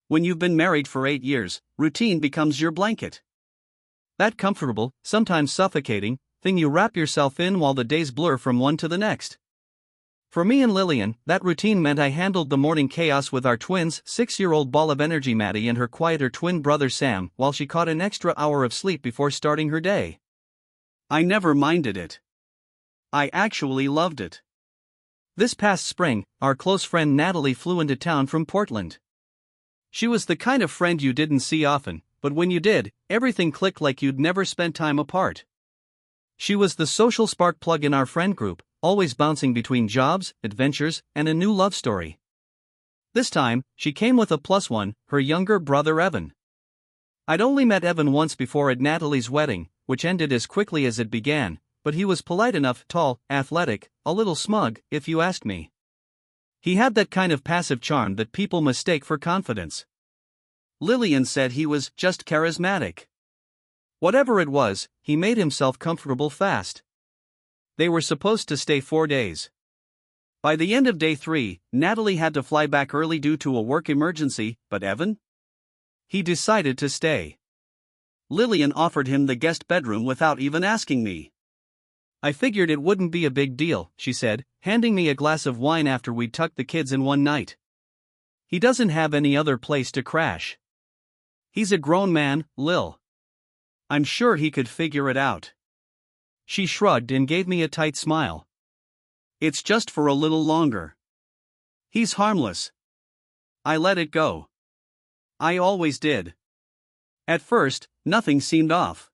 When you've been married for 8 years, routine becomes your blanket. That comfortable, sometimes suffocating, thing you wrap yourself in while the days blur from one to the next. For me and Lillian, that routine meant I handled the morning chaos with our twins, 6-year-old ball of energy Maddie and her quieter twin brother Sam, while she caught an extra hour of sleep before starting her day. I never minded it. I actually loved it. This past spring, our close friend Natalie flew into town from Portland. She was the kind of friend you didn't see often, but when you did, everything clicked like you'd never spent time apart. She was the social spark plug in our friend group, always bouncing between jobs, adventures, and a new love story. This time, she came with a plus one, her younger brother Evan. I'd only met Evan once before at Natalie's wedding, which ended as quickly as it began, but he was polite enough, tall, athletic, a little smug, if you asked me. He had that kind of passive charm that people mistake for confidence. Lillian said he was just charismatic. Whatever it was, he made himself comfortable fast. They were supposed to stay 4 days. By the end of day 3, Natalie had to fly back early due to a work emergency, but Evan? He decided to stay. Lillian offered him the guest bedroom without even asking me. I figured it wouldn't be a big deal, she said, handing me a glass of wine after we'd tucked the kids in one night. He doesn't have any other place to crash. He's a grown man, Lil. I'm sure he could figure it out. She shrugged and gave me a tight smile. It's just for a little longer. He's harmless. I let it go. I always did. At first, nothing seemed off.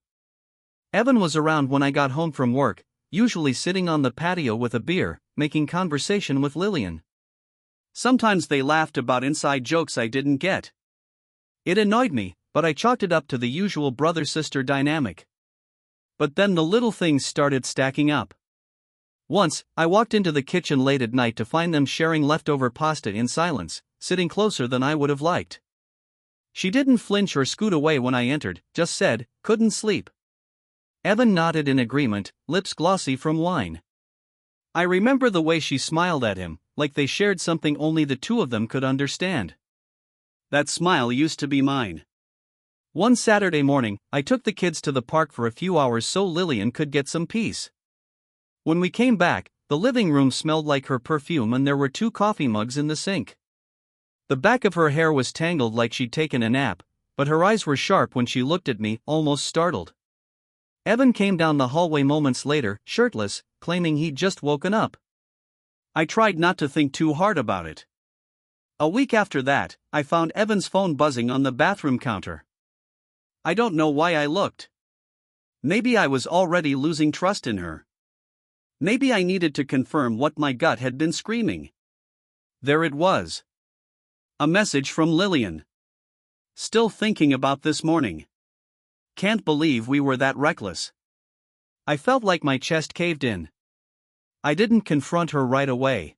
Evan was around when I got home from work, usually sitting on the patio with a beer, making conversation with Lillian. Sometimes they laughed about inside jokes I didn't get. It annoyed me, but I chalked it up to the usual brother-sister dynamic. But then the little things started stacking up. Once, I walked into the kitchen late at night to find them sharing leftover pasta in silence, sitting closer than I would have liked. She didn't flinch or scoot away when I entered, just said, "Couldn't sleep." Evan nodded in agreement, lips glossy from wine. I remember the way she smiled at him, like they shared something only the two of them could understand. That smile used to be mine. One Saturday morning, I took the kids to the park for a few hours so Lillian could get some peace. When we came back, the living room smelled like her perfume and there were 2 coffee mugs in the sink. The back of her hair was tangled like she'd taken a nap, but her eyes were sharp when she looked at me, almost startled. Evan came down the hallway moments later, shirtless, claiming he'd just woken up. I tried not to think too hard about it. A week after that, I found Evan's phone buzzing on the bathroom counter. I don't know why I looked. Maybe I was already losing trust in her. Maybe I needed to confirm what my gut had been screaming. There it was. A message from Lillian. Still thinking about this morning. Can't believe we were that reckless. I felt like my chest caved in. I didn't confront her right away.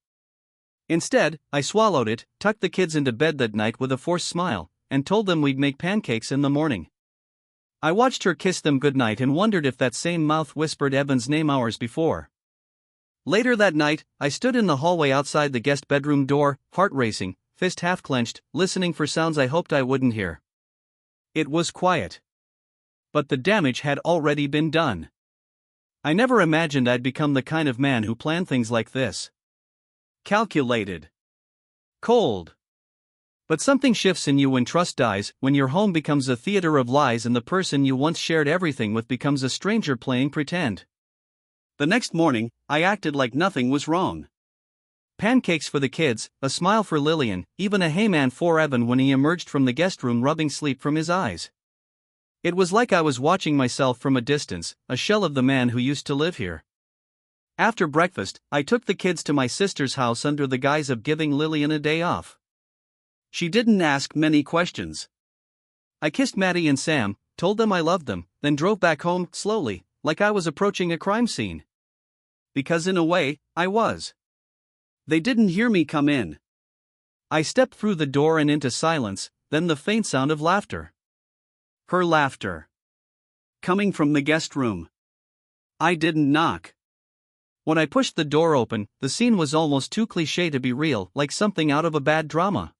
Instead, I swallowed it, tucked the kids into bed that night with a forced smile, and told them we'd make pancakes in the morning. I watched her kiss them goodnight and wondered if that same mouth whispered Evan's name hours before. Later that night, I stood in the hallway outside the guest bedroom door, heart racing, fist half clenched, listening for sounds I hoped I wouldn't hear. It was quiet. But the damage had already been done. I never imagined I'd become the kind of man who planned things like this. Calculated. Cold. But something shifts in you when trust dies, when your home becomes a theater of lies and the person you once shared everything with becomes a stranger playing pretend. The next morning, I acted like nothing was wrong. Pancakes for the kids, a smile for Lillian, even a hey man for Evan when he emerged from the guest room rubbing sleep from his eyes. It was like I was watching myself from a distance, a shell of the man who used to live here. After breakfast, I took the kids to my sister's house under the guise of giving Lillian a day off. She didn't ask many questions. I kissed Maddie and Sam, told them I loved them, then drove back home, slowly, like I was approaching a crime scene. Because in a way, I was. They didn't hear me come in. I stepped through the door and into silence, then the faint sound of laughter. Her laughter. Coming from the guest room. I didn't knock. When I pushed the door open, the scene was almost too cliché to be real, like something out of a bad drama.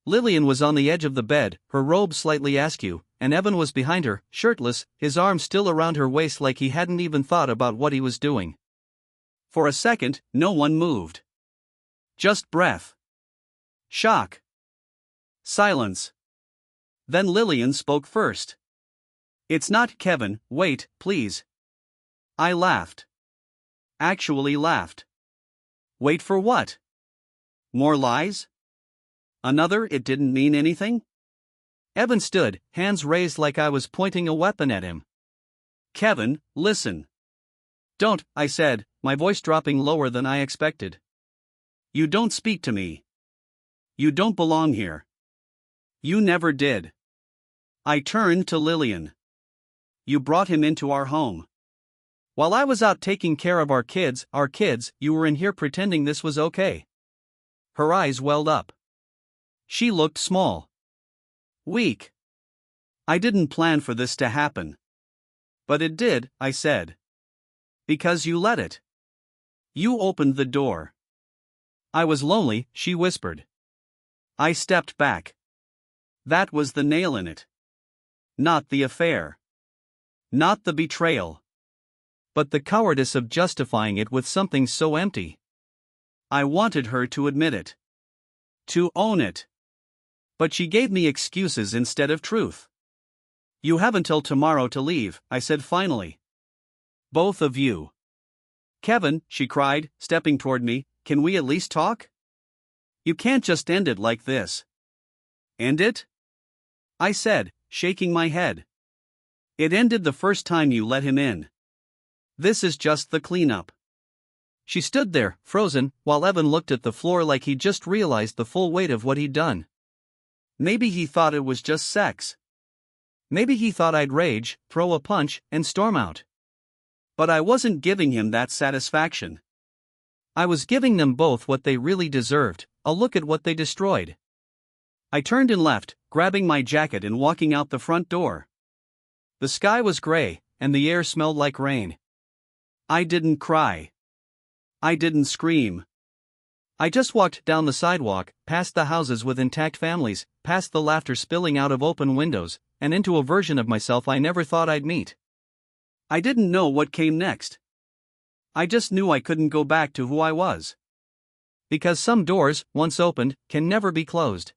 Lillian was on the edge of the bed, her robe slightly askew, and Evan was behind her, shirtless, his arm still around her waist like he hadn't even thought about what he was doing. For a second, no one moved. Just breath. Shock. Silence. Then Lillian spoke first. "It's not Kevin, wait, please." I laughed. Actually laughed. Wait for what? More lies? Another "it didn't mean anything"? Evan stood, hands raised like I was pointing a weapon at him. "Kevin, listen." "Don't," I said, my voice dropping lower than I expected. "You don't speak to me. You don't belong here. You never did." I turned to Lillian. "You brought him into our home. While I was out taking care of our kids, you were in here pretending this was okay." Her eyes welled up. She looked small. Weak. "I didn't plan for this to happen." "But it did," I said. "Because you let it. You opened the door." "I was lonely," she whispered. I stepped back. That was the nail in it. Not the affair. Not the betrayal. But the cowardice of justifying it with something so empty. I wanted her to admit it. To own it. But she gave me excuses instead of truth. "You have until tomorrow to leave," I said finally. "Both of you." "Kevin," she cried, stepping toward me, "can we at least talk? You can't just end it like this." "End it?" I said, shaking my head. "It ended the first time you let him in. This is just the cleanup." She stood there, frozen, while Evan looked at the floor like he'd just realized the full weight of what he'd done. Maybe he thought it was just sex. Maybe he thought I'd rage, throw a punch, and storm out. But I wasn't giving him that satisfaction. I was giving them both what they really deserved, a look at what they destroyed. I turned and left, grabbing my jacket and walking out the front door. The sky was gray, and the air smelled like rain. I didn't cry. I didn't scream. I just walked down the sidewalk, past the houses with intact families, past the laughter spilling out of open windows, and into a version of myself I never thought I'd meet. I didn't know what came next. I just knew I couldn't go back to who I was. Because some doors, once opened, can never be closed.